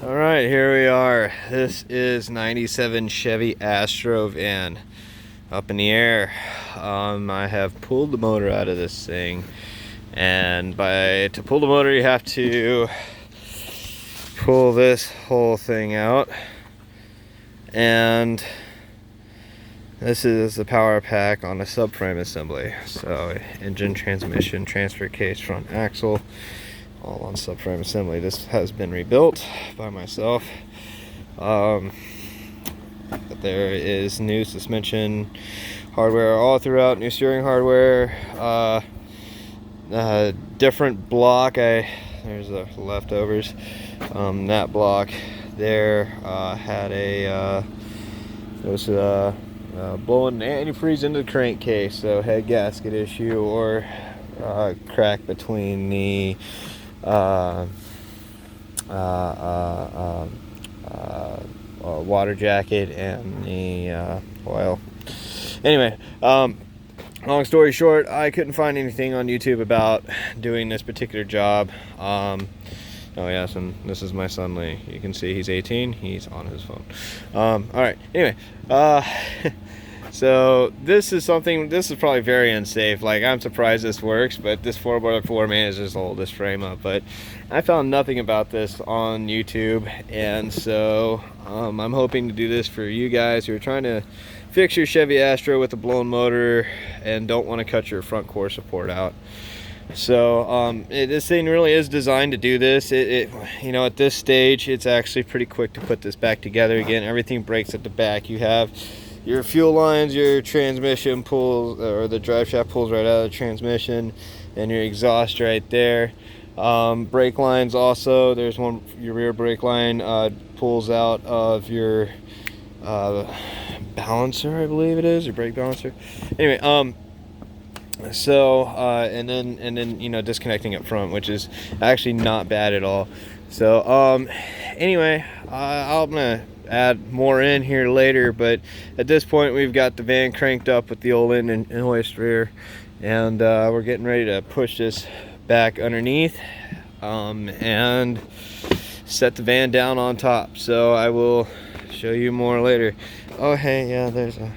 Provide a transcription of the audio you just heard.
All right, here we are. This is 97 Chevy Astro van up in the air. I have pulled the motor out of this thing, and to pull the motor you have to pull this whole thing out, and this is the power pack on a subframe assembly. So engine, transmission, transfer case, front axle, all on subframe assembly. This has been rebuilt by myself. But there is new suspension hardware all throughout, new steering hardware, different block. There's the leftovers. That block there had blowing antifreeze into the crankcase, so head gasket issue or crack between the water jacket and the oil. Anyway, long story short, I couldn't find anything on YouTube about doing this particular job. Oh yes, and this is my son Lee. You can see he's 18. He's on his phone. All right. Anyway, so this is probably very unsafe. Like, I'm surprised this works, but this 4x4 man is just old, this frame up. But I found nothing about this on YouTube, and so I'm hoping to do this for you guys who are trying to fix your Chevy Astro with a blown motor and don't want to cut your front core support out. So this thing really is designed to do this. At this stage, it's actually pretty quick to put this back together again. Everything breaks at the back. You have your fuel lines, your transmission pulls, or the drive shaft pulls right out of the transmission, and your exhaust right there. Brake lines also. There's one. Your rear brake line pulls out of your balancer, I believe it is, your brake balancer. Anyway, and then disconnecting up front, which is actually not bad at all. So anyway, I'm gonna add more in here later, but at this point we've got the van cranked up with the old end and hoist rear, and we're getting ready to push this back underneath and set the van down on top. So I will show you more later. Oh hey, yeah, there's a